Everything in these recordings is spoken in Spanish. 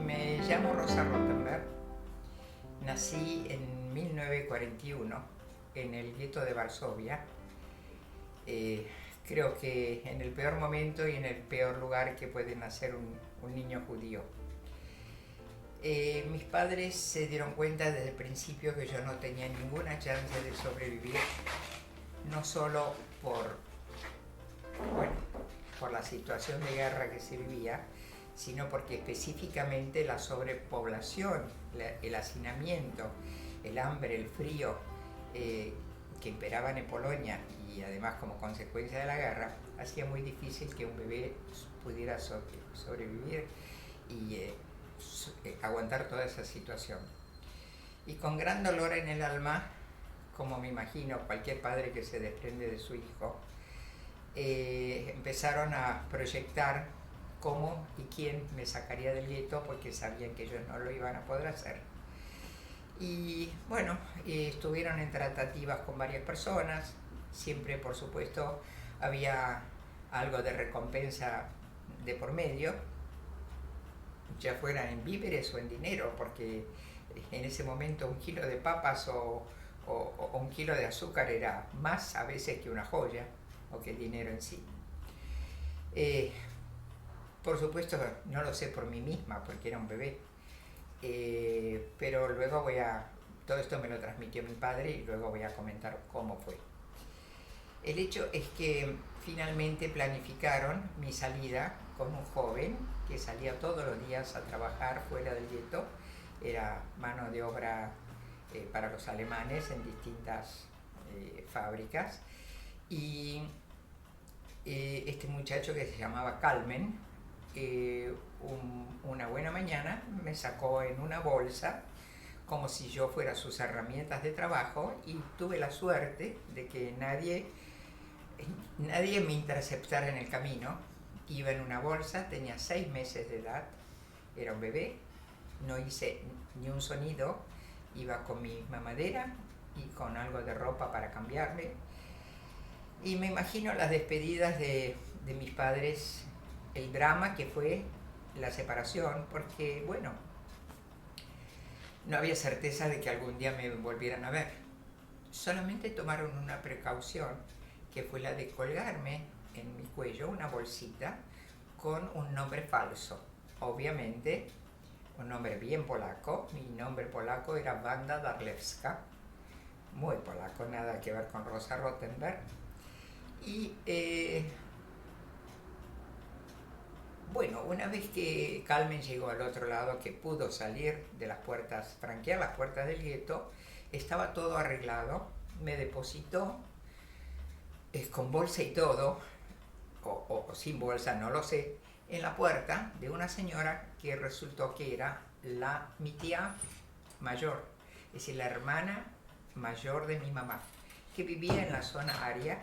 Me llamo Rosa Rottenberg, nací en 1941 en el gueto de Varsovia. Creo que en el peor momento y en el peor lugar que puede nacer un niño judío. Mis padres se dieron cuenta desde el principio que yo no tenía ninguna chance de sobrevivir, no solo por la situación de guerra que se vivía, sino porque específicamente la sobrepoblación, el hacinamiento, el hambre, el frío que imperaban en Polonia y además como consecuencia de la guerra, hacía muy difícil que un bebé pudiera sobrevivir y aguantar toda esa situación. Y con gran dolor en el alma, como me imagino cualquier padre que se desprende de su hijo, empezaron a proyectar cómo y quién me sacaría del gueto, porque sabían que ellos no lo iban a poder hacer. Y bueno, estuvieron en tratativas con varias personas, siempre por supuesto había algo de recompensa de por medio, ya fuera en víveres o en dinero, porque en ese momento un kilo de papas o un kilo de azúcar era más a veces que una joya o que el dinero en sí. Por supuesto no lo sé por mí misma porque era un bebé, pero luego todo esto me lo transmitió mi padre y luego voy a comentar cómo fue. El hecho es que finalmente planificaron mi salida con un joven que salía todos los días a trabajar fuera del gueto, era mano de obra para los alemanes en distintas fábricas, y este muchacho que se llamaba Carmen, una buena mañana me sacó en una bolsa como si yo fuera sus herramientas de trabajo, y tuve la suerte de que nadie me interceptara en el camino. Iba en una bolsa, tenía 6 meses de edad, era un bebé, no hice ni un sonido, iba con mi mamadera y con algo de ropa para cambiarme. Y me imagino las despedidas de mis padres, el drama que fue la separación, porque bueno, no había certeza de que algún día me volvieran a ver. Solamente tomaron una precaución, que fue la de colgarme en mi cuello una bolsita con un nombre falso. Obviamente, un nombre bien polaco. Mi nombre polaco era Wanda Darlewska, muy polaco, nada que ver con Rosa Rottenberg. Y bueno, una vez que Carmen llegó al otro lado, que pudo salir de las puertas, franquear las puertas del gueto, estaba todo arreglado, me depositó con bolsa y todo, o sin bolsa, no lo sé, en la puerta de una señora que resultó que era mi tía mayor, es decir, la hermana mayor de mi mamá, que vivía en la zona aria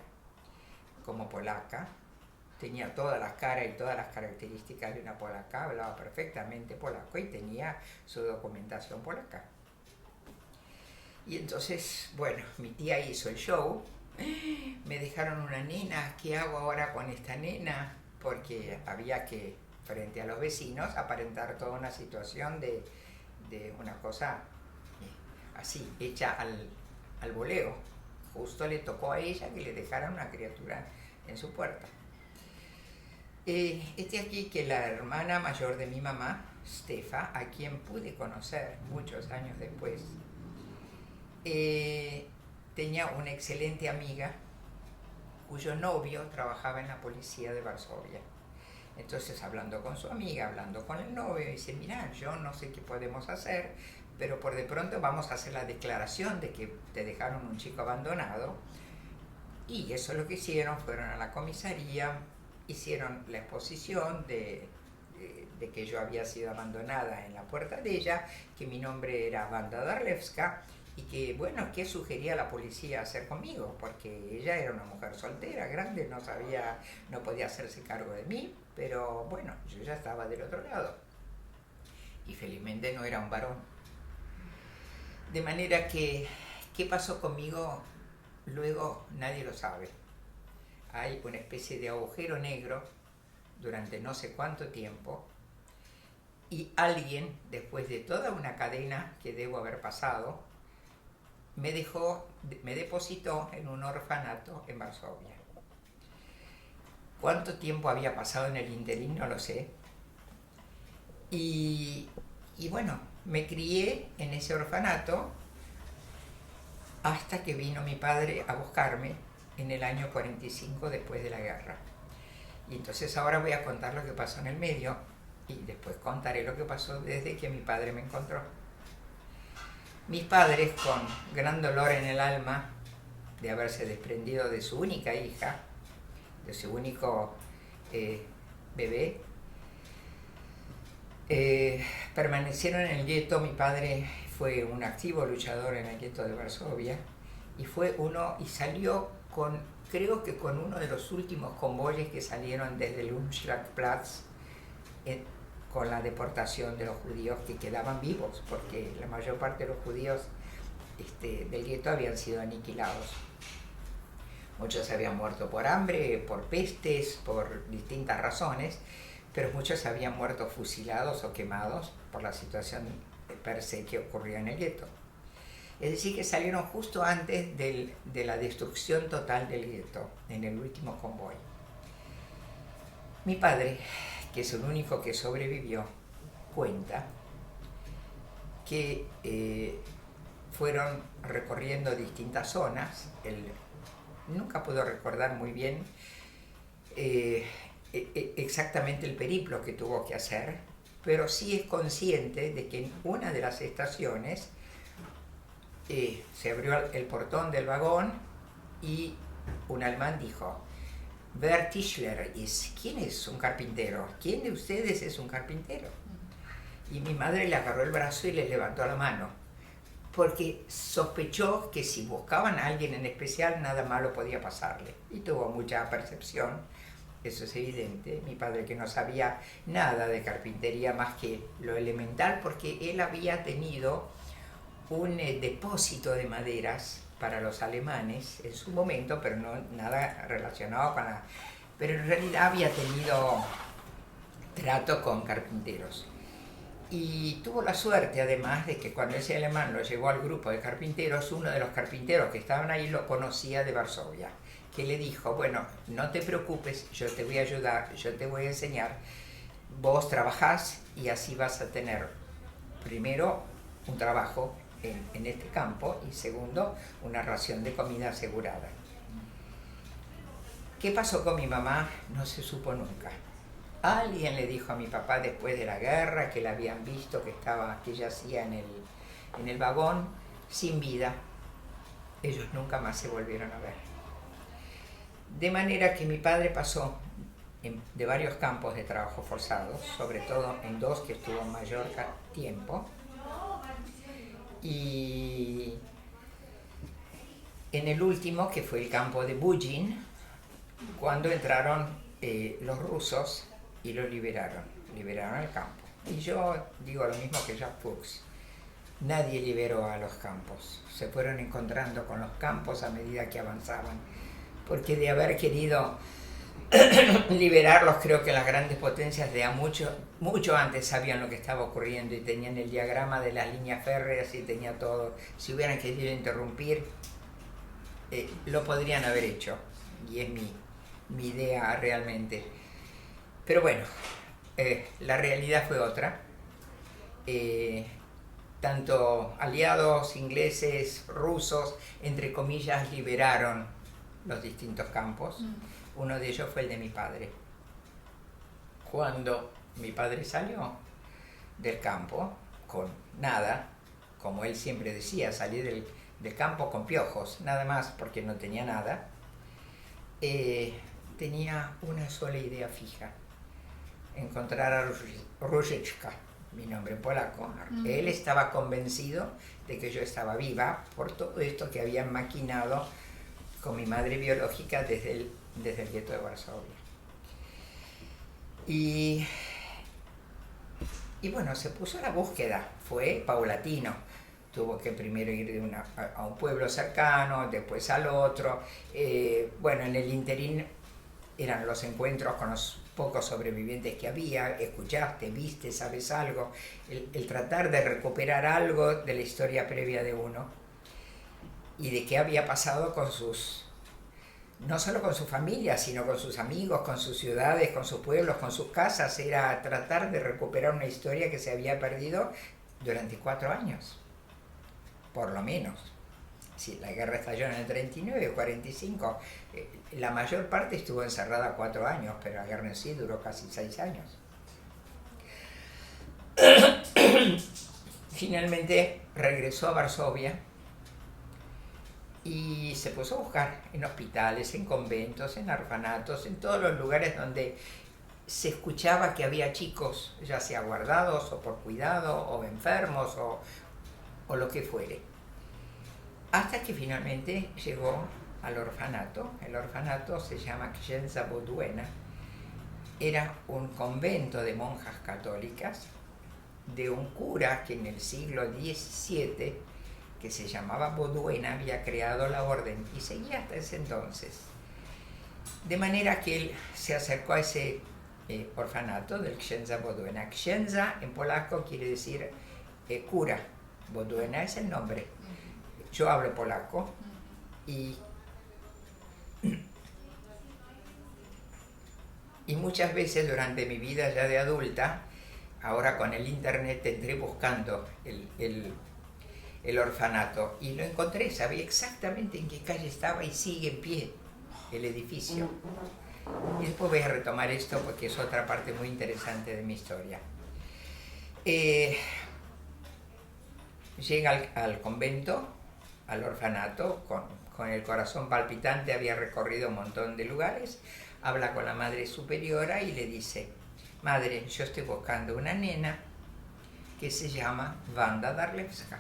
como polaca. Tenía todas las caras y todas las características de una polaca, hablaba perfectamente polaco y tenía su documentación polaca. Y entonces, bueno, mi tía hizo el show, me dejaron una nena, ¿qué hago ahora con esta nena? Porque había que, frente a los vecinos, aparentar toda una situación de una cosa así, hecha al voleo. Justo le tocó a ella que le dejaran una criatura en su puerta. Aquí que la hermana mayor de mi mamá, Stefa, a quien pude conocer muchos años después, tenía una excelente amiga cuyo novio trabajaba en la policía de Varsovia. Entonces, hablando con su amiga, hablando con el novio, dice: mira, yo no sé qué podemos hacer, pero por de pronto vamos a hacer la declaración de que te dejaron un chico abandonado. Y eso es lo que hicieron, fueron a la comisaría, hicieron la exposición de que yo había sido abandonada en la puerta de ella, que mi nombre era Wanda Darlewska, y que, bueno, ¿qué sugería la policía hacer conmigo? Porque ella era una mujer soltera, grande, no podía hacerse cargo de mí, pero bueno, yo ya estaba del otro lado. Y felizmente no era un varón. De manera que, ¿qué pasó conmigo? Luego nadie lo sabe. hay una especie de agujero negro durante no sé cuánto tiempo, y alguien, después de toda una cadena que debo haber pasado, me depositó en un orfanato en Varsovia. ¿Cuánto tiempo había pasado en el interín? No lo sé. Y bueno, me crié en ese orfanato hasta que vino mi padre a buscarme en el año 45 después de la guerra. Y entonces ahora voy a contar lo que pasó en el medio y después contaré lo que pasó desde que mi padre me encontró. Mis padres, con gran dolor en el alma de haberse desprendido de su única hija, de su único bebé, permanecieron en el gueto. Mi padre fue un activo luchador en el gueto de Varsovia y salió creo que con uno de los últimos convoyes que salieron desde el Umschlagplatz con la deportación de los judíos que quedaban vivos, porque la mayor parte de los judíos del gueto habían sido aniquilados. Muchos habían muerto por hambre, por pestes, por distintas razones, pero muchos habían muerto fusilados o quemados por la situación per se que ocurría en el gueto. Es decir, que salieron justo antes de la destrucción total del gueto, en el último convoy. Mi padre, que es el único que sobrevivió, cuenta que fueron recorriendo distintas zonas. Él nunca pudo recordar muy bien exactamente el periplo que tuvo que hacer, pero sí es consciente de que en una de las estaciones se abrió el portón del vagón y un alemán dijo: Wer Tischler ist? ¿Quién es un carpintero? ¿Quién de ustedes es un carpintero? Y mi madre le agarró el brazo y le levantó la mano, porque sospechó que si buscaban a alguien en especial, nada malo podía pasarle. Y tuvo mucha percepción, eso es evidente. Mi padre, que no sabía nada de carpintería más que lo elemental, porque él había tenido un depósito de maderas para los alemanes en su momento, pero no nada relacionado con la... Pero en realidad había tenido trato con carpinteros. Y tuvo la suerte, además, de que cuando ese alemán lo llevó al grupo de carpinteros, uno de los carpinteros que estaban ahí lo conocía de Varsovia, que le dijo: bueno, no te preocupes, yo te voy a ayudar, yo te voy a enseñar, vos trabajás y así vas a tener, primero, un trabajo en este campo, y segundo, una ración de comida asegurada. ¿Qué pasó con mi mamá? No se supo nunca. Alguien le dijo a mi papá después de la guerra que la habían visto, que yacía en el vagón sin vida. Ellos nunca más se volvieron a ver. De manera que mi padre pasó de varios campos de trabajo forzados, sobre todo en dos que estuvo en mayor tiempo, y en el último, que fue el campo de Bujin, cuando entraron los rusos y lo liberaron al campo. Y yo digo lo mismo que Jack Fuchs: nadie liberó a los campos, se fueron encontrando con los campos a medida que avanzaban, porque de haber querido liberarlos, creo que las grandes potencias de mucho antes sabían lo que estaba ocurriendo y tenían el diagrama de las líneas férreas y tenía todo. Si hubieran querido interrumpir, lo podrían haber hecho, y es mi idea realmente. Pero bueno, la realidad fue otra. Tanto aliados, ingleses, rusos, entre comillas, liberaron los distintos campos. Uno de ellos fue el de mi padre. Cuando mi padre salió del campo con nada, como él siempre decía, salí del campo con piojos, nada más, porque no tenía nada, tenía una sola idea fija: encontrar a Różeczka, mi nombre en polaco. Él estaba convencido de que yo estaba viva por todo esto que habían maquinado con mi madre biológica desde el gueto de Varsovia. Y bueno, se puso a la búsqueda, fue paulatino. Tuvo que primero ir a un pueblo cercano, después al otro. Bueno, en el interín eran los encuentros con los pocos sobrevivientes que había, escuchaste, viste, sabes algo, el tratar de recuperar algo de la historia previa de uno y de qué había pasado con sus, no solo con su familia, sino con sus amigos, con sus ciudades, con sus pueblos, con sus casas. Era tratar de recuperar una historia que se había perdido durante 4 años, por lo menos. Sí, la guerra estalló en el 39, 45. La mayor parte estuvo encerrada 4 años, pero la guerra en sí duró casi 6 años. Finalmente regresó a Varsovia y se puso a buscar en hospitales, en conventos, en orfanatos, en todos los lugares donde se escuchaba que había chicos, ya sea guardados o por cuidado, o enfermos, o lo que fuere. Hasta que finalmente llegó al orfanato. El orfanato se llama Księdza Boduena. Era un convento de monjas católicas de un cura que en el siglo XVII, que se llamaba Boduena, había creado la orden y seguía hasta ese entonces. De manera que él se acercó a ese orfanato del Księdza Boduena. Księdza en polaco quiere decir cura. Boduena es el nombre. Yo hablo polaco y muchas veces durante mi vida ya de adulta, ahora con el internet entré buscando el orfanato y lo encontré, sabía exactamente en qué calle estaba y sigue en pie el edificio. Y después voy a retomar esto porque es otra parte muy interesante de mi historia. Llega al convento, al orfanato, con el corazón palpitante, había recorrido un montón de lugares, habla con la madre superiora y le dice: madre, yo estoy buscando una nena que se llama Wanda Darlewska.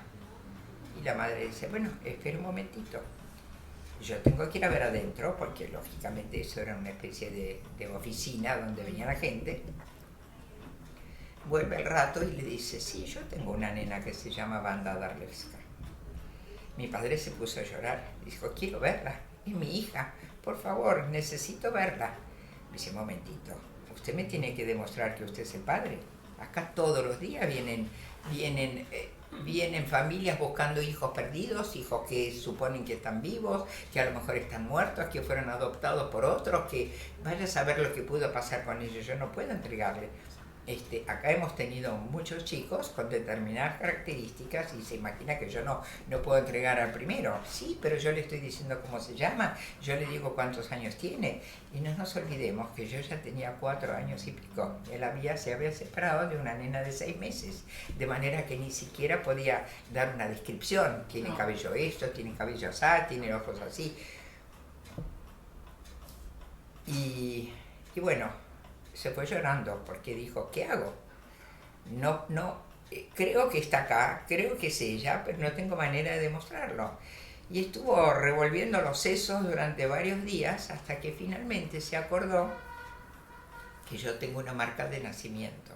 Y la madre dice: bueno, espera un momentito, yo tengo que ir a ver adentro, porque lógicamente eso era una especie de oficina donde venía la gente. Vuelve al rato y le dice: sí, yo tengo una nena que se llama Wanda Darlewska. Mi padre se puso a llorar, dijo: quiero verla, es mi hija, por favor, necesito verla. Dice: un momentito, usted me tiene que demostrar que usted es el padre. Acá todos los días vienen familias buscando hijos perdidos, hijos que suponen que están vivos, que a lo mejor están muertos, que fueron adoptados por otros, que vaya a saber lo que pudo pasar con ellos. Yo no puedo entregarle. Acá hemos tenido muchos chicos con determinadas características y se imagina que yo no puedo entregar al primero. Sí, pero yo le estoy diciendo cómo se llama, yo le digo cuántos años tiene. Y no nos olvidemos que yo ya tenía 4 años y pico. Él se había separado de una nena de 6 meses, de manera que ni siquiera podía dar una descripción. Tiene cabello esto, tiene cabello así, tiene ojos así. Y bueno, se fue llorando porque dijo: ¿qué hago? Creo que está acá, creo que es ella, pero no tengo manera de demostrarlo. Y estuvo revolviendo los sesos durante varios días hasta que finalmente se acordó que yo tengo una marca de nacimiento.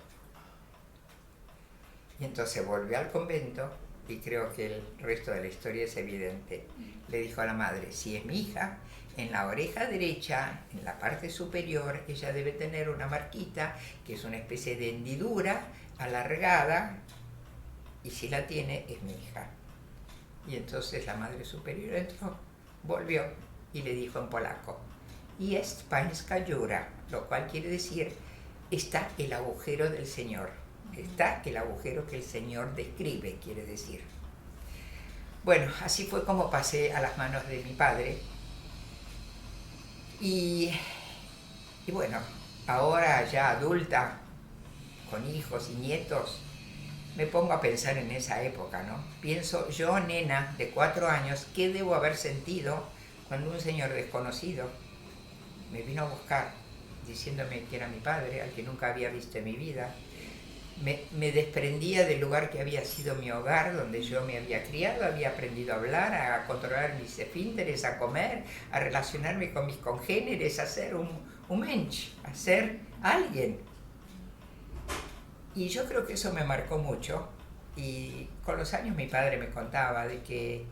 Y entonces volvió al convento y creo que el resto de la historia es evidente. Le dijo a la madre: si es mi hija, en la oreja derecha, en la parte superior, ella debe tener una marquita que es una especie de hendidura alargada, y si la tiene, es mi hija. Y entonces la madre superior entró, volvió y le dijo en polaco: jest pańska dziura, lo cual quiere decir: está el agujero del Señor. Está el agujero que el Señor describe, quiere decir. Bueno, así fue como pasé a las manos de mi padre. Y bueno, ahora ya adulta, con hijos y nietos, me pongo a pensar en esa época, ¿no? Pienso, yo, nena de 4 años, ¿qué debo haber sentido cuando un señor desconocido me vino a buscar diciéndome que era mi padre, al que nunca había visto en mi vida? Me desprendía del lugar que había sido mi hogar, donde yo me había criado, había aprendido a hablar, a controlar mis esfínteres, a comer, a relacionarme con mis congéneres, a ser un mensch, a ser alguien. Y yo creo que eso me marcó mucho. Y con los años mi padre me contaba de que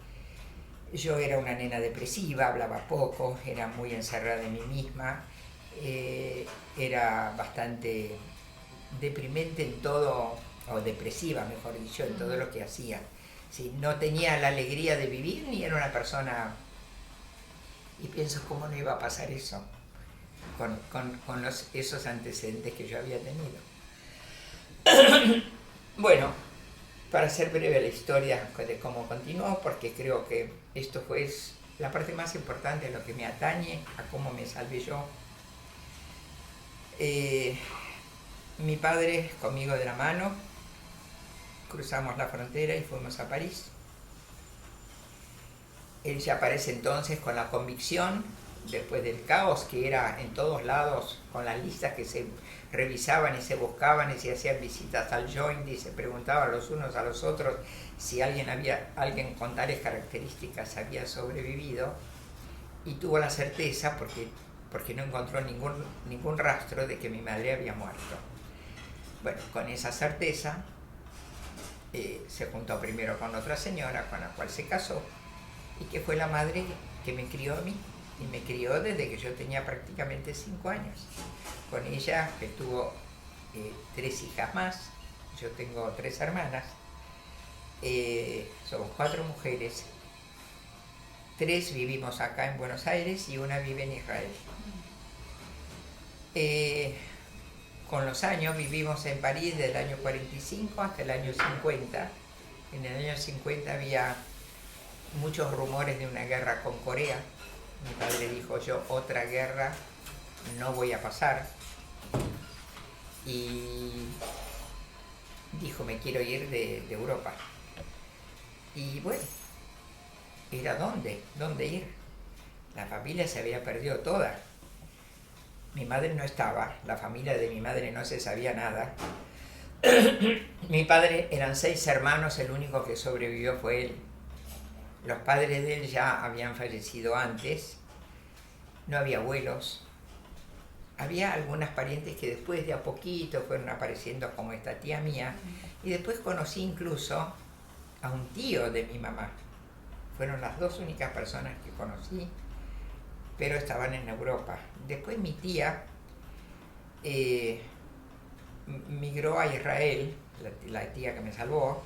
yo era una nena depresiva, hablaba poco, era muy encerrada en mí misma. era bastante deprimente en todo, o depresiva, mejor dicho, en todo lo que hacía. Sí, no tenía la alegría de vivir ni era una persona... Y pienso cómo no iba a pasar eso con esos antecedentes que yo había tenido. Bueno, para hacer breve la historia de cómo continuó, porque creo que esto fue la parte más importante de lo que me atañe a cómo me salvé yo. Mi padre conmigo de la mano, cruzamos la frontera y fuimos a París. Él ya aparece entonces con la convicción, después del caos que era en todos lados, con las listas que se revisaban y se buscaban y se hacían visitas al joint y se preguntaban los unos a los otros si alguien con tales características había sobrevivido, y tuvo la certeza, porque no encontró ningún rastro de que mi madre había muerto. Bueno, con esa certeza se juntó primero con otra señora con la cual se casó, y que fue la madre que me crió a mí, y me crió desde que yo tenía prácticamente 5 años. Con ella que tuvo 3 hijas más, yo tengo 3 hermanas, somos 4 mujeres, 3 vivimos acá en Buenos Aires y una vive en Israel. Con los años vivimos en París desde el año 45 hasta el año 50. En el año 50 había muchos rumores de una guerra con Corea. Mi padre dijo: yo otra guerra no voy a pasar. Y dijo: me quiero ir de Europa. Y bueno, ¿era dónde ir? La familia se había perdido toda. Mi madre no estaba, la familia de mi madre no se sabía nada. Mi padre, eran 6 hermanos, el único que sobrevivió fue él. Los padres de él ya habían fallecido antes, no había abuelos. Había algunas parientes que después de a poquito fueron apareciendo, como esta tía mía, y después conocí incluso a un tío de mi mamá. Fueron las 2 únicas personas que conocí, pero estaban en Europa. Después mi tía migró a Israel, la tía que me salvó,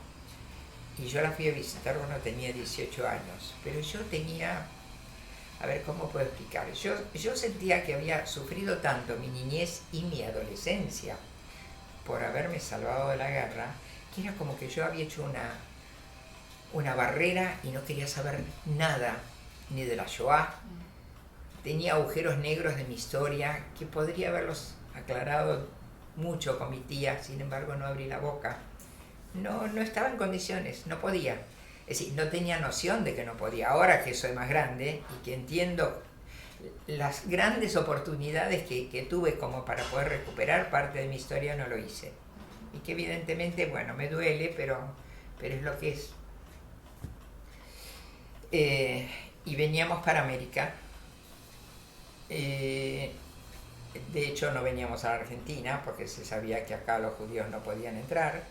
y yo la fui a visitar cuando tenía 18 años. Pero yo tenía, a ver, ¿cómo puedo explicar? Yo sentía que había sufrido tanto mi niñez y mi adolescencia por haberme salvado de la guerra, que era como que yo había hecho una barrera y no quería saber nada, ni de la Shoah. Tenía agujeros negros de mi historia que podría haberlos aclarado mucho con mi tía, sin embargo no abrí la boca. No estaba en condiciones, no podía. Es decir, no tenía noción de que no podía. Ahora que soy más grande y que entiendo las grandes oportunidades que tuve como para poder recuperar parte de mi historia, no lo hice. Y que evidentemente, bueno, me duele, pero es lo que es. Y veníamos para América. De hecho, no veníamos a la Argentina porque se sabía que acá los judíos no podían entrar.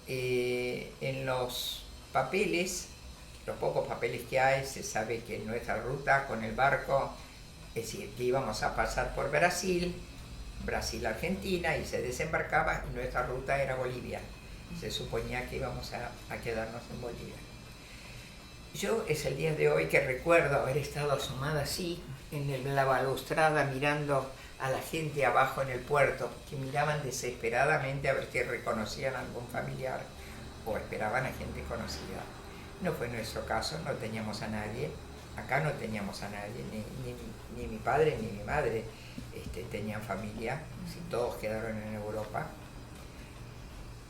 En los papeles, los pocos papeles que hay, se sabe que en nuestra ruta con el barco, es decir, que íbamos a pasar por Brasil, Argentina, y se desembarcaba, y nuestra ruta era Bolivia. Se suponía que íbamos a quedarnos en Bolivia. Yo es el día de hoy que recuerdo haber estado asomada así en la balustrada mirando a la gente abajo en el puerto, que miraban desesperadamente a ver si reconocían a algún familiar o esperaban a gente conocida. No fue nuestro caso, no teníamos a nadie, acá no teníamos a nadie, ni mi padre ni mi madre tenían familia, si todos quedaron en Europa,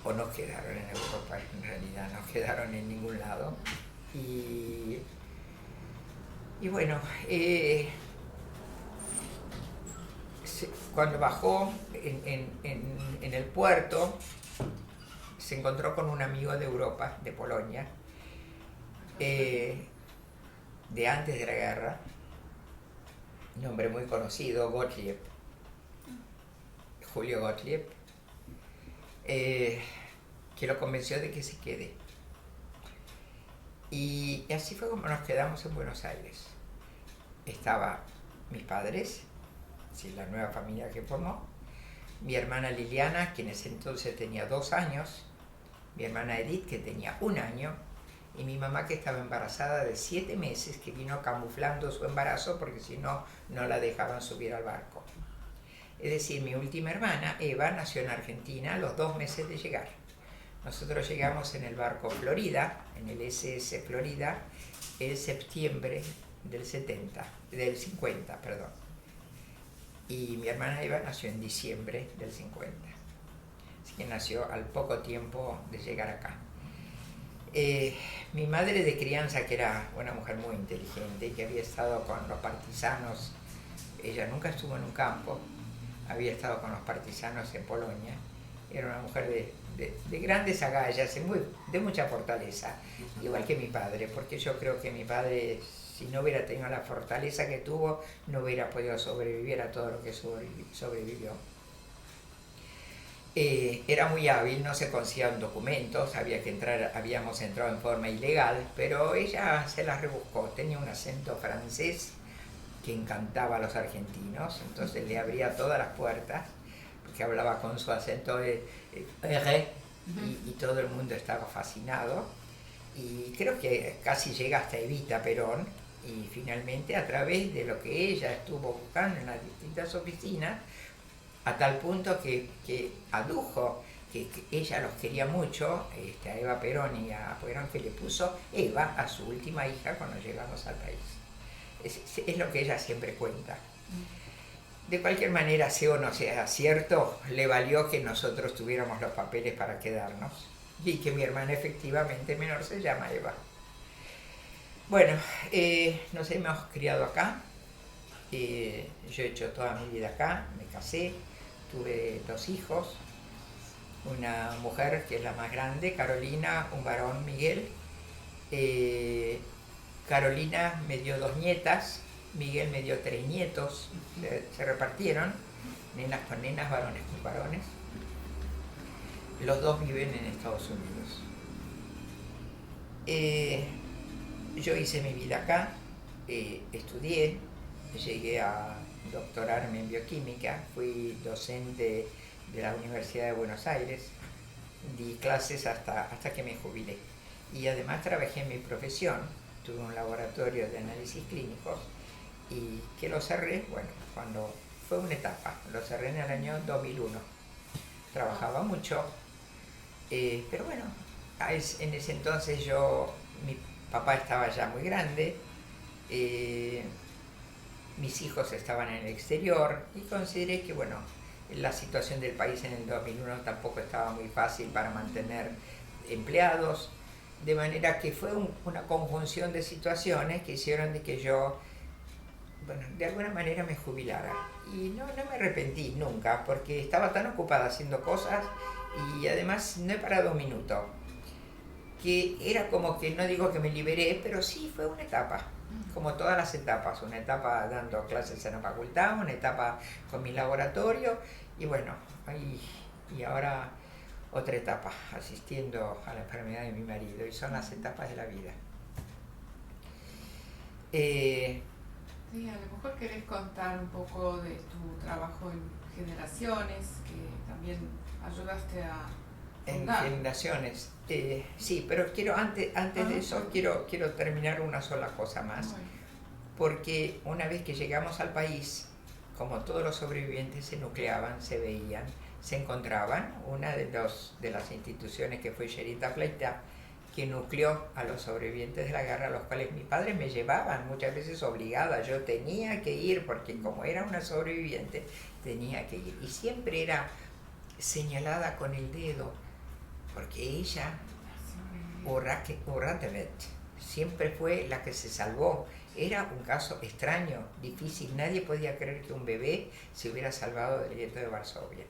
o no quedaron en Europa, en realidad no quedaron en ningún lado. Y bueno, cuando bajó en el puerto, se encontró con un amigo de Europa, de Polonia, de antes de la guerra, un hombre muy conocido, Gottlieb, Julio Gottlieb, que lo convenció de que se quede. Y así fue como nos quedamos en Buenos Aires. Estaban mis padres, decir, la nueva familia que formó, mi hermana Liliana, que en ese entonces tenía 2 años, mi hermana Edith, que tenía 1 año, y mi mamá, que estaba embarazada de 7 meses, que vino camuflando su embarazo porque si no, no la dejaban subir al barco. Es decir, mi última hermana, Eva, nació en Argentina a los 2 meses de llegar. Nosotros llegamos en el barco Florida, en el SS Florida, en septiembre del 50, perdón. Y mi hermana Eva nació en diciembre del 50. Así que nació al poco tiempo de llegar acá. Mi madre de crianza, que era una mujer muy inteligente, que había estado con los partisanos, ella nunca estuvo en un campo, había estado con los partisanos en Polonia, era una mujer de grandes agallas, de mucha fortaleza, igual que mi padre, porque yo creo que mi padre, si no hubiera tenido la fortaleza que tuvo, no hubiera podido sobrevivir a todo lo que sobrevivió. Era muy hábil, no se conseguían documentos, habíamos entrado en forma ilegal, pero ella se las rebuscó, tenía un acento francés que encantaba a los argentinos, entonces le abría todas las puertas, porque hablaba con su acento y todo el mundo estaba fascinado, y creo que casi llega hasta Evita Perón, y finalmente a través de lo que ella estuvo buscando en las distintas oficinas, a tal punto que adujo que ella los quería mucho, a Eva Perón y a Perón, que le puso Eva a su última hija cuando llegamos al país. Es lo que ella siempre cuenta. De cualquier manera, sea o no sea cierto, le valió que nosotros tuviéramos los papeles para quedarnos y que mi hermana efectivamente menor se llama Eva. Bueno, nos hemos criado acá, yo he hecho toda mi vida acá, me casé, tuve 2 hijos, una mujer que es la más grande, Carolina, un varón, Miguel. Carolina me dio 2 nietas, Miguel me dio 3 nietos, se repartieron, nenas con nenas, varones con varones. Los 2 viven en Estados Unidos. Yo hice mi vida acá, estudié, llegué a doctorarme en bioquímica, fui docente de la Universidad de Buenos Aires, di clases hasta que me jubilé. Y además trabajé en mi profesión, tuve un laboratorio de análisis clínicos y que lo cerré, bueno, cuando fue una etapa, lo cerré en el año 2001. Trabajaba mucho, pero bueno, en ese entonces mi papá estaba ya muy grande, mis hijos estaban en el exterior y consideré que, bueno, la situación del país en el 2001 tampoco estaba muy fácil para mantener empleados, de manera que fue una conjunción de situaciones que hicieron de que yo, bueno, de alguna manera me jubilara. Y no me arrepentí nunca, porque estaba tan ocupada haciendo cosas y además no he parado un minuto. Que era como que, no digo que me liberé, pero sí fue una etapa, como todas las etapas, una etapa dando clases en la facultad, una etapa con mi laboratorio y bueno, y ahora otra etapa, asistiendo a la enfermedad de mi marido, y son las etapas de la vida. Sí, a lo mejor querés contar un poco de tu trabajo en Generaciones, que también ayudaste a fundar. En Generaciones, sí, pero antes de eso, quiero terminar una sola cosa más, porque una vez que llegamos al país, como todos los sobrevivientes se nucleaban, se veían, se encontraban, una de las instituciones que fue Sherita Fleita, que nucleó a los sobrevivientes de la guerra, a los cuales mis padres me llevaban, muchas veces obligada, yo tenía que ir, porque como era una sobreviviente, tenía que ir, y siempre era señalada con el dedo, porque ella, Uratevet, siempre fue la que se salvó. Era un caso extraño, difícil, nadie podía creer que un bebé se hubiera salvado del gueto de Varsovia.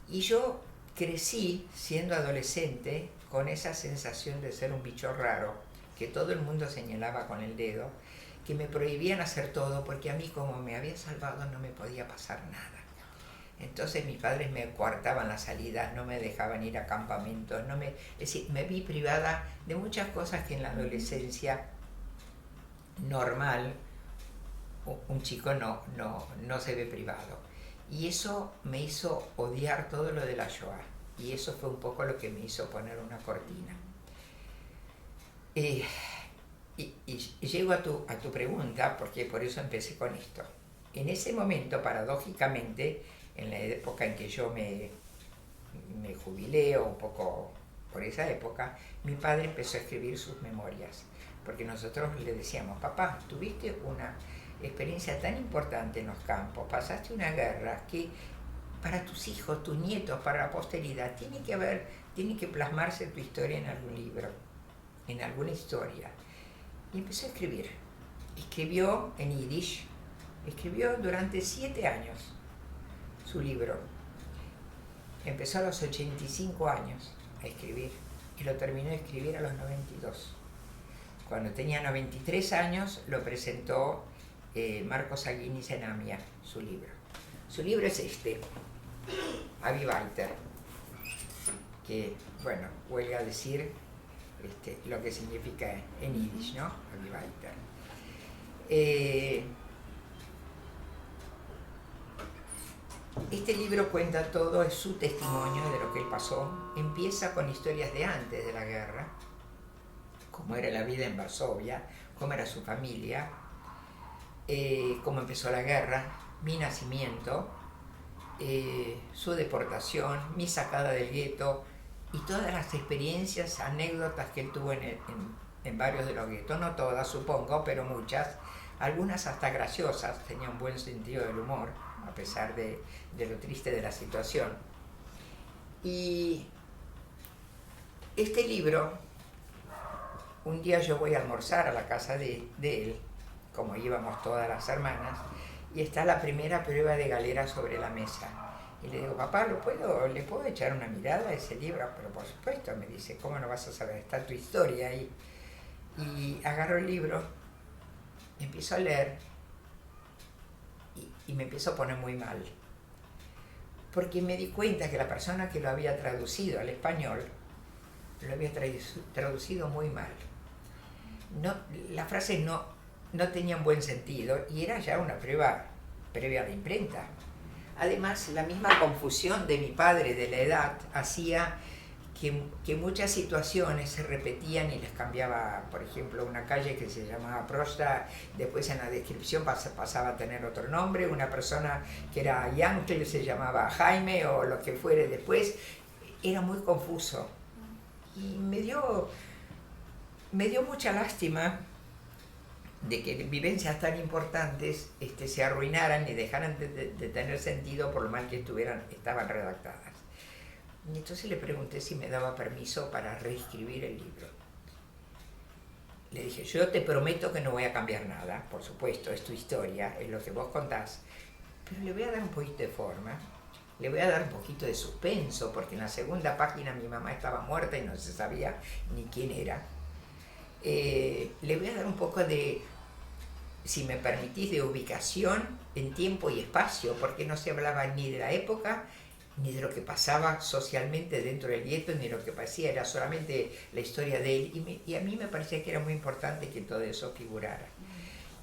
Y yo crecí, siendo adolescente, con esa sensación de ser un bicho raro, que todo el mundo señalaba con el dedo, que me prohibían hacer todo, porque a mí, como me había salvado, no me podía pasar nada. Entonces mis padres me coartaban la salida, no me dejaban ir a campamentos, es decir, me vi privada de muchas cosas que en la adolescencia normal un chico no se ve privado. Y eso me hizo odiar todo lo de la Shoah. Y eso fue un poco lo que me hizo poner una cortina. Y llego a tu pregunta, porque por eso empecé con esto. En ese momento, paradójicamente, en la época en que yo me jubilé, o un poco por esa época, mi padre empezó a escribir sus memorias. Porque nosotros le decíamos, papá, tuviste una experiencia tan importante en los campos, pasaste una guerra que para tus hijos, tus nietos, para la posteridad, tiene que plasmarse tu historia en algún libro, en alguna historia. Y empezó a escribir. Escribió en yiddish, escribió durante 7 años su libro. Empezó a los 85 años a escribir y lo terminó de escribir a los 92. Cuando tenía 93 años lo presentó Marcos Aguini Zenamia, su libro. Su libro es este, Abi Weiter, que, bueno, huelga a decir lo que significa en yiddish, ¿no? Abi Weiter. Este libro cuenta todo, es su testimonio de lo que él pasó. Empieza con historias de antes de la guerra, cómo era la vida en Varsovia, cómo era su familia, cómo empezó la guerra, mi nacimiento, su deportación, mi sacada del gueto y todas las experiencias, anécdotas que él tuvo en varios de los guetos. No todas, supongo, pero muchas. Algunas hasta graciosas, tenía un buen sentido del humor, a pesar de lo triste de la situación. Y este libro, un día yo voy a almorzar a la casa de él, como íbamos todas las hermanas, y está la primera prueba de galera sobre la mesa. Y le digo, papá, ¿le puedo echar una mirada a ese libro? Pero por supuesto, me dice, ¿cómo no vas a saber? Está tu historia ahí. Y agarro el libro, empiezo a leer, y me empiezo a poner muy mal. Porque me di cuenta que la persona que lo había traducido al español, lo había traducido muy mal. Las frases no tenían buen sentido y era ya una prueba previa a la imprenta. Además, la misma confusión de mi padre de la edad hacía que muchas situaciones se repetían y les cambiaba, por ejemplo, una calle que se llamaba Prosta, después en la descripción pasaba a tener otro nombre, una persona que era Yankel se llamaba Jaime o lo que fuere después. Era muy confuso y me dio mucha lástima de que vivencias tan importantes se arruinaran y dejaran de tener sentido por lo mal que estaban redactadas. Y entonces le pregunté si me daba permiso para reescribir el libro. Le dije, yo te prometo que no voy a cambiar nada, por supuesto, es tu historia, es lo que vos contás, pero le voy a dar un poquito de forma, le voy a dar un poquito de suspenso, porque en la segunda página mi mamá estaba muerta y no se sabía ni quién era. Le voy a dar un poco de, si me permitís, de ubicación en tiempo y espacio, porque no se hablaba ni de la época, ni de lo que pasaba socialmente dentro del gueto, ni de lo que pasaba, era solamente la historia de él, y a mí me parecía que era muy importante que todo eso figurara.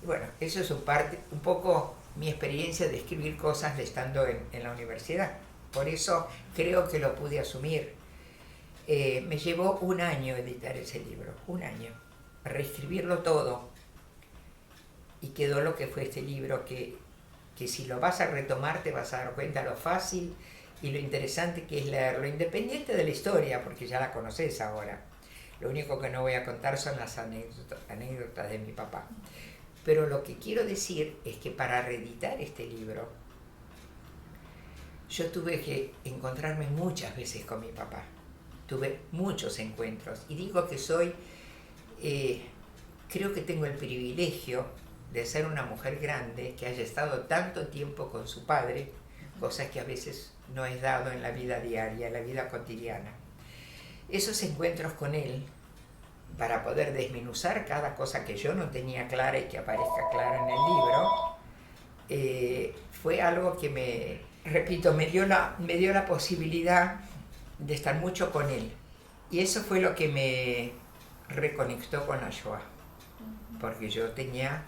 Y bueno, eso es un poco mi experiencia de escribir cosas de estando en la universidad. Por eso creo que lo pude asumir. Me llevó 1 año editar ese libro, 1 año, reescribirlo todo, y quedó lo que fue este libro, que si lo vas a retomar te vas a dar cuenta lo fácil y lo interesante que es leerlo, independiente de la historia, porque ya la conoces ahora. Lo único que no voy a contar son las anécdotas de mi papá. Pero lo que quiero decir es que para reeditar este libro, yo tuve que encontrarme muchas veces con mi papá. Tuve muchos encuentros. Y digo que creo que tengo el privilegio de ser una mujer grande que haya estado tanto tiempo con su padre, cosas que a veces no es dado en la vida diaria, en la vida cotidiana. Esos encuentros con él, para poder desmenuzar cada cosa que yo no tenía clara y que aparezca clara en el libro, fue algo que me dio la posibilidad de estar mucho con él. Y eso fue lo que me reconectó con la Shoah, porque yo tenía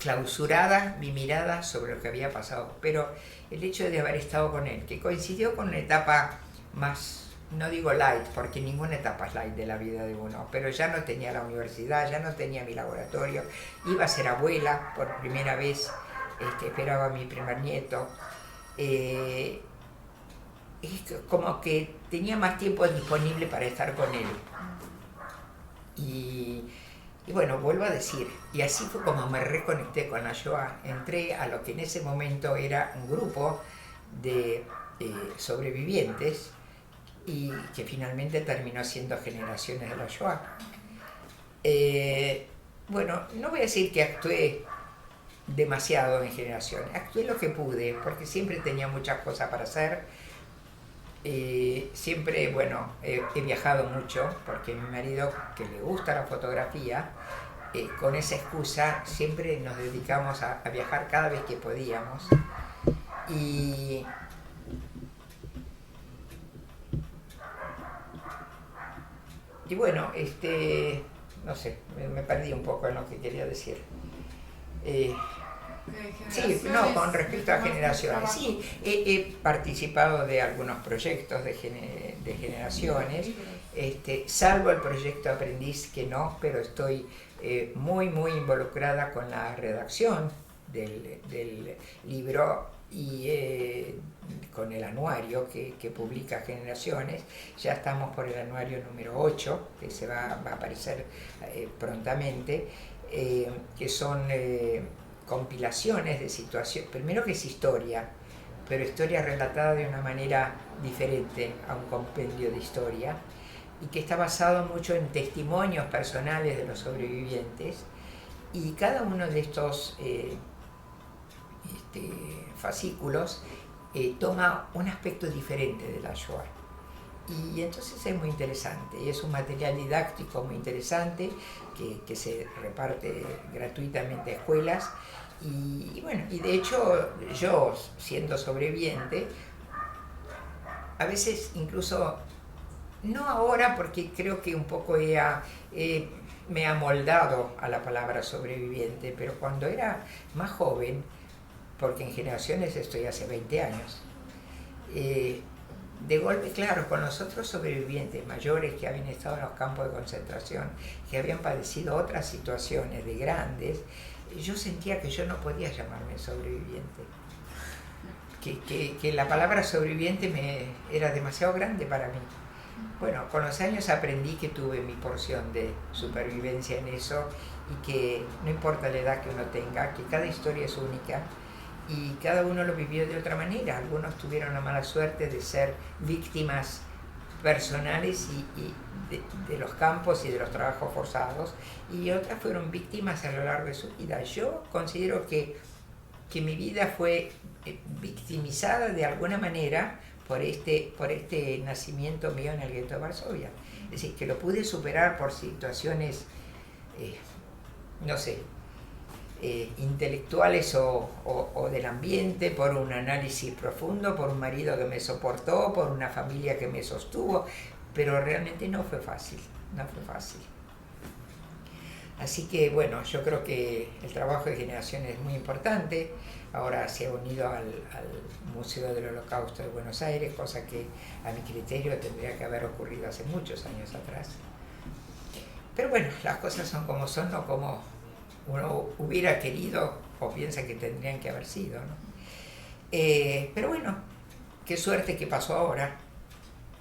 clausurada mi mirada sobre lo que había pasado, pero el hecho de haber estado con él, que coincidió con una etapa más, no digo light, porque ninguna etapa es light de la vida de uno, pero ya no tenía la universidad, ya no tenía mi laboratorio, iba a ser abuela por primera vez, esperaba a mi primer nieto, es como que tenía más tiempo disponible para estar con él. Y bueno, vuelvo a decir, y así fue como me reconecté con la Shoah. Entré a lo que en ese momento era un grupo de sobrevivientes y que finalmente terminó siendo Generaciones de la Shoah. Bueno, no voy a decir que actué demasiado en Generaciones, actué lo que pude, porque siempre tenía muchas cosas para hacer. Siempre, bueno, he viajado mucho porque mi marido, que le gusta la fotografía, con esa excusa siempre nos dedicamos a viajar cada vez que podíamos. Y bueno, no sé, me perdí un poco en lo que quería decir. Sí, no, con respecto a generaciones, sí, he participado de algunos proyectos de generaciones, salvo el proyecto Aprendiz, que no, pero estoy muy involucrada con la redacción del libro y con el anuario que publica Generaciones. Ya estamos por el anuario número 8, que se va a aparecer prontamente, que son compilaciones de situaciones, primero que es historia, pero historia relatada de una manera diferente a un compendio de historia, y que está basado mucho en testimonios personales de los sobrevivientes, y cada uno de estos fascículos toma un aspecto diferente de la Shoah. Y entonces es muy interesante, y es un material didáctico muy interesante que se reparte gratuitamente a escuelas. Y bueno, y de hecho yo, siendo sobreviviente, a veces incluso, no ahora porque creo que un poco me he amoldado a la palabra sobreviviente, pero cuando era más joven, porque en Generaciones estoy hace 20 años, de golpe, claro, con los otros sobrevivientes mayores que habían estado en los campos de concentración, que habían padecido otras situaciones de grandes, yo sentía que yo no podía llamarme sobreviviente, que la palabra sobreviviente era demasiado grande para mí. Bueno, con los años aprendí que tuve mi porción de supervivencia en eso, y que no importa la edad que uno tenga, que cada historia es única, y cada uno lo vivió de otra manera. Algunos tuvieron la mala suerte de ser víctimas personales de los campos y de los trabajos forzados, y otras fueron víctimas a lo largo de su vida. Yo considero que mi vida fue victimizada de alguna manera por este nacimiento mío en el gueto de Varsovia. Es decir, que lo pude superar por situaciones, no sé, intelectuales o del ambiente, por un análisis profundo, por un marido que me soportó, por una familia que me sostuvo, pero realmente no fue fácil. Así que bueno, yo creo que el trabajo de Generaciones es muy importante. Ahora se ha unido al Museo del Holocausto de Buenos Aires, cosa que a mi criterio tendría que haber ocurrido hace muchos años atrás. Pero bueno, las cosas son como son, no como uno hubiera querido o piensa que tendrían que haber sido, ¿no? Pero bueno, qué suerte que pasó ahora.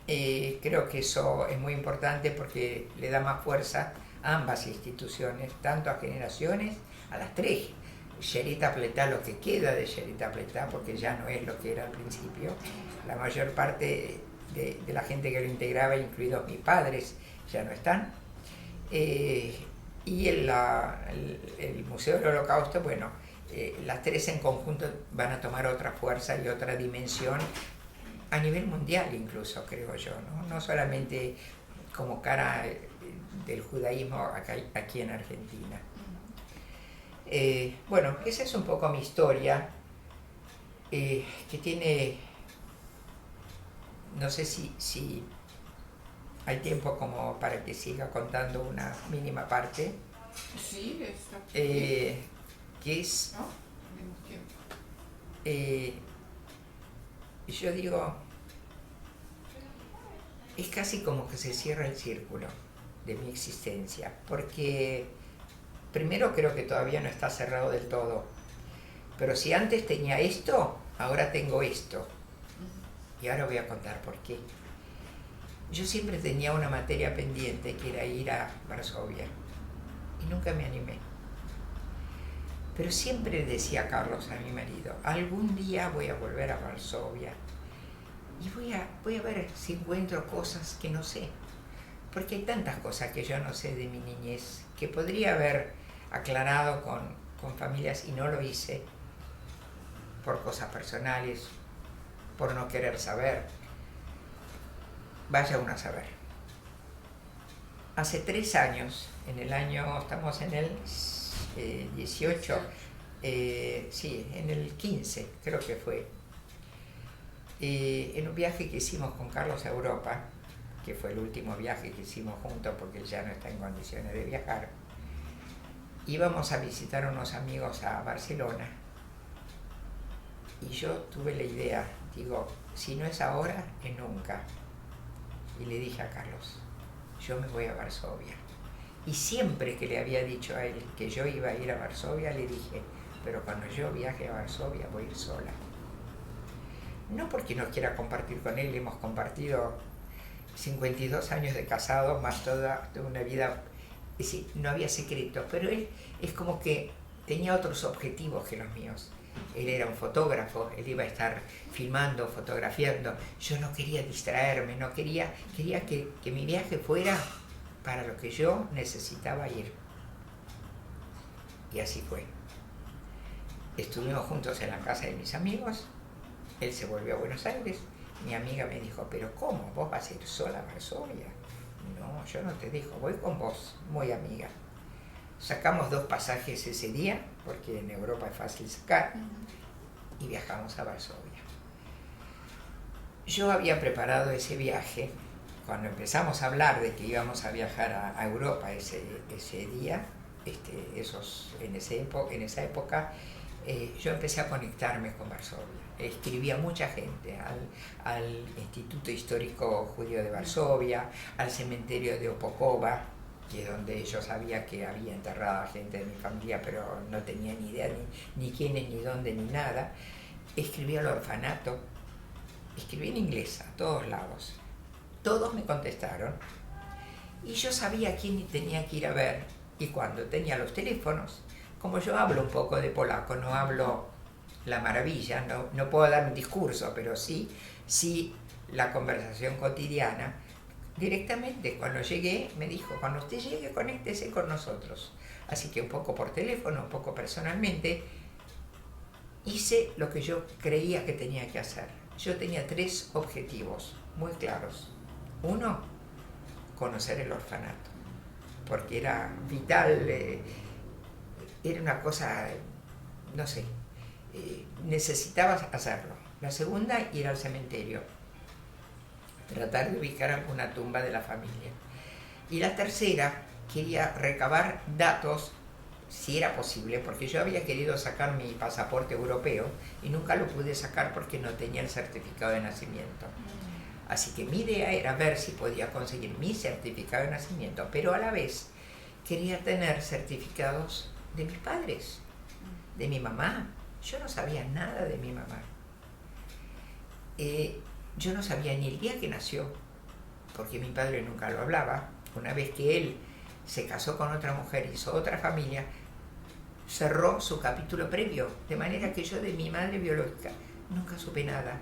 Creo que eso es muy importante porque le da más fuerza a ambas instituciones, tanto a Generaciones, a las tres. Sherita Pletá, lo que queda de Sherita Pletá, porque ya no es lo que era al principio. La mayor parte de la gente que lo integraba, incluidos mis padres, ya no están. Y el Museo del Holocausto, bueno, las tres en conjunto van a tomar otra fuerza y otra dimensión a nivel mundial incluso, creo yo, no solamente como cara del judaísmo aquí en Argentina. Bueno, esa es un poco mi historia, que tiene, no sé si hay tiempo como para que siga contando una mínima parte. Sí, está. que es, ¿no? yo digo, es casi como que se cierra el círculo de mi existencia, porque primero creo que todavía no está cerrado del todo, pero si antes tenía esto, ahora tengo esto, y ahora voy a contar por qué. Yo siempre tenía una materia pendiente que era ir a Varsovia, y nunca me animé. Pero siempre decía Carlos, a mi marido, algún día voy a volver a Varsovia y voy a ver si encuentro cosas que no sé. Porque hay tantas cosas que yo no sé de mi niñez, que podría haber aclarado con familias y no lo hice, por cosas personales, por no querer saber. Vaya uno a saber. Hace 3 años, estamos en el 18, sí, en el 15 creo que fue, en un viaje que hicimos con Carlos a Europa, que fue el último viaje que hicimos juntos porque él ya no está en condiciones de viajar, íbamos a visitar a unos amigos a Barcelona y yo tuve la idea, digo, si no es ahora, es nunca. Y le dije a Carlos, yo me voy a Varsovia. Y siempre que le había dicho a él que yo iba a ir a Varsovia, le dije, pero cuando yo viaje a Varsovia voy a ir sola. No porque no quiera compartir con él, hemos compartido 52 años de casados, más toda una vida, es decir, no había secretos, pero él es como que tenía otros objetivos que los míos. Él era un fotógrafo, él iba a estar filmando, fotografiando. Yo no quería distraerme, quería que mi viaje fuera para lo que yo necesitaba ir. Y así fue. Estuvimos juntos en la casa de mis amigos, él se volvió a Buenos Aires, mi amiga me dijo, pero ¿cómo? ¿Vos vas a ir sola a Varsovia? No, yo no te dejo, voy con vos, muy amiga. Sacamos 2 pasajes ese día, porque en Europa es fácil sacar, y viajamos a Varsovia. Yo había preparado ese viaje, cuando empezamos a hablar de que íbamos a viajar a Europa ese día, en esa época, yo empecé a conectarme con Varsovia. Escribía mucha gente al Instituto Histórico Judío de Varsovia, al cementerio de Opokova, que es donde yo sabía que había enterrada gente de mi familia, pero no tenía ni idea ni quiénes, ni dónde, ni nada. Escribí al orfanato, escribí en inglés a todos lados. Todos me contestaron y yo sabía a quién tenía que ir a ver, y cuando tenía los teléfonos, como yo hablo un poco de polaco, no hablo la maravilla, no puedo dar un discurso, pero sí la conversación cotidiana. Directamente cuando llegué me dijo, cuando usted llegue conéctese con nosotros. Así que un poco por teléfono, un poco personalmente, hice lo que yo creía que tenía que hacer. Yo tenía 3 objetivos muy claros. 1, conocer el orfanato, porque era vital, era una cosa, no sé, necesitaba hacerlo. La segunda, ir al cementerio, tratar de ubicar alguna tumba de la familia. Y la tercera, quería recabar datos, si era posible, porque yo había querido sacar mi pasaporte europeo y nunca lo pude sacar porque no tenía el certificado de nacimiento. Así que mi idea era ver si podía conseguir mi certificado de nacimiento, pero a la vez quería tener certificados de mis padres, de mi mamá. Yo no sabía nada de mi mamá. Yo no sabía ni el día que nació, porque mi padre nunca lo hablaba. Una vez que él se casó con otra mujer, hizo otra familia, cerró su capítulo previo, de manera que yo de mi madre biológica nunca supe nada,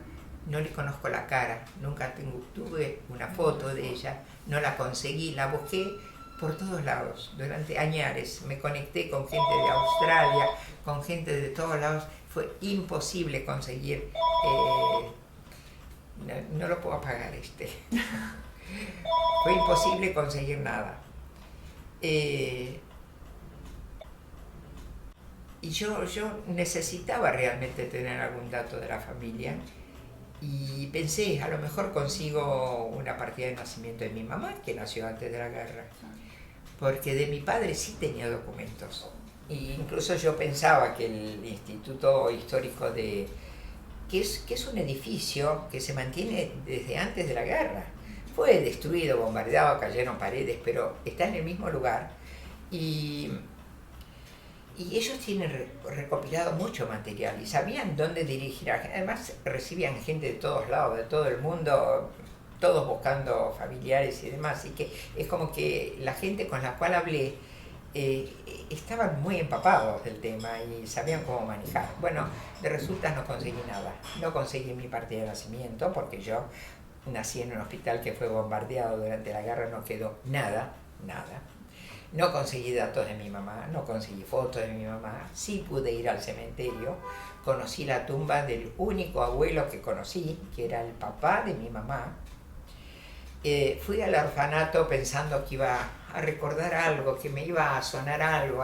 no le conozco la cara, nunca tuve una foto de ella, no la conseguí, la busqué por todos lados, durante años me conecté con gente de Australia, con gente de todos lados, fue imposible conseguir, no lo puedo apagar fue imposible conseguir nada. Y yo necesitaba realmente tener algún dato de la familia y pensé, a lo mejor consigo una partida de nacimiento de mi mamá, que nació antes de la guerra, porque de mi padre sí tenía documentos Y incluso yo pensaba que el Instituto Histórico que es un edificio que se mantiene desde antes de la guerra. Fue destruido, bombardeado, cayeron paredes, pero está en el mismo lugar. Y ellos tienen recopilado mucho material y sabían dónde dirigir. Además recibían gente de todos lados, de todo el mundo, todos buscando familiares y demás. Así que es como que la gente con la cual hablé estaban muy empapados del tema y sabían cómo manejar. Bueno, de resultas no conseguí nada. No conseguí mi partida de nacimiento porque yo nací en un hospital que fue bombardeado durante la guerra, no quedó nada, nada. No conseguí datos de mi mamá, no conseguí fotos de mi mamá. Sí pude ir al cementerio, conocí la tumba del único abuelo que conocí, que era el papá de mi mamá. Fui al orfanato pensando que iba a recordar algo, que me iba a sonar algo,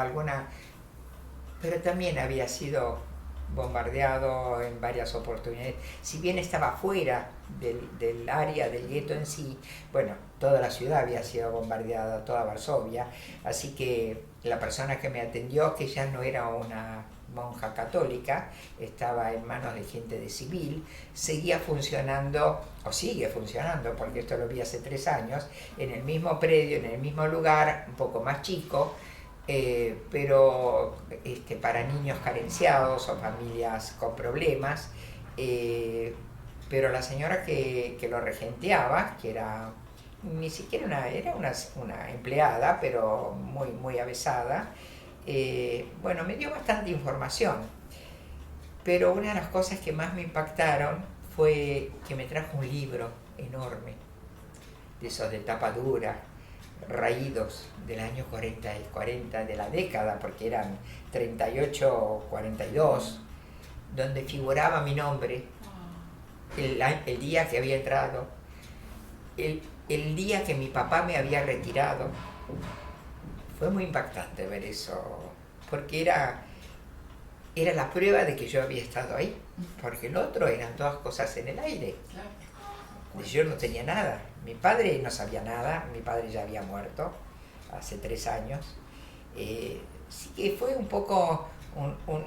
pero también había sido bombardeado en varias oportunidades. Si bien estaba fuera del área del gueto en sí, bueno, toda la ciudad había sido bombardeada, toda Varsovia, así que la persona que me atendió, que ya no era una monja católica, estaba en manos de gente de civil, seguía funcionando, o sigue funcionando, porque esto lo vi hace 3 años, en el mismo predio, en el mismo lugar, un poco más chico, pero para niños carenciados o familias con problemas, pero la señora que lo regenteaba, que era ni siquiera era una empleada, pero muy, muy avesada, bueno, me dio bastante información, pero una de las cosas que más me impactaron fue que me trajo un libro enorme, de esos de tapa dura, raídos del año 40 de la década, porque eran 38 o 42, donde figuraba mi nombre, el día que había entrado, el día que mi papá me había retirado. Fue muy impactante ver eso, porque era la prueba de que yo había estado ahí, porque el otro eran todas cosas en el aire. Yo no tenía nada. Mi padre no sabía nada, mi padre ya había muerto hace 3 años. Sí que fue un poco un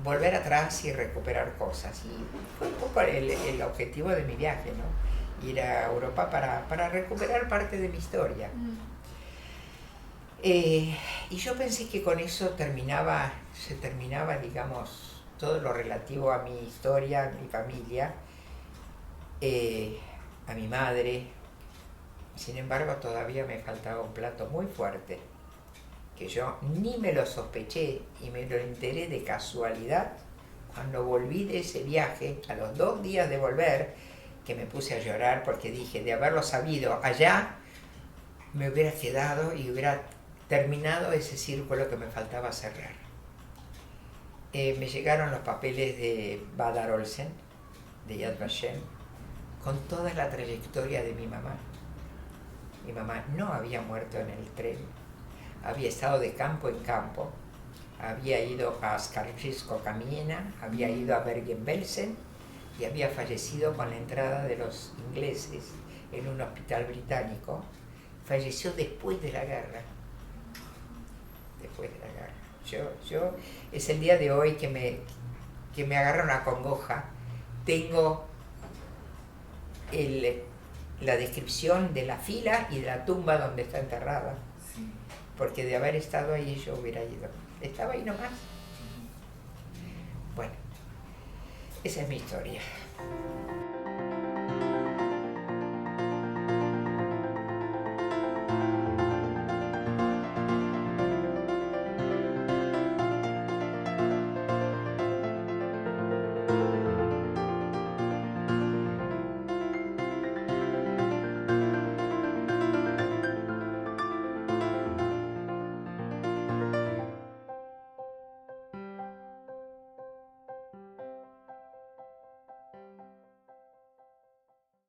volver atrás y recuperar cosas. Y fue un poco el objetivo de mi viaje, ¿no? Ir a Europa para recuperar parte de mi historia. Y yo pensé que con eso se terminaba, digamos, todo lo relativo a mi historia, a mi familia, a mi madre. Sin embargo, todavía me faltaba un plato muy fuerte, que yo ni me lo sospeché y me lo enteré de casualidad cuando volví de ese viaje, a los 2 días de volver, que me puse a llorar porque dije, de haberlo sabido allá, me hubiera quedado y hubiera terminado ese círculo que me faltaba cerrar. Me llegaron los papeles de Badar Olsen, de Yad Vashem, con toda la trayectoria de mi mamá. Mi mamá no había muerto en el tren, había estado de campo en campo, había ido a Skaržisko-Kamiena, había ido a Bergen-Belsen y había fallecido con la entrada de los ingleses en un hospital británico. Falleció después de la guerra. Después de la guerra. Yo es el día de hoy que me agarra una congoja. Tengo la descripción de la fila y de la tumba donde está enterrada. Sí. Porque de haber estado ahí yo hubiera ido. Estaba ahí nomás. Bueno, esa es mi historia.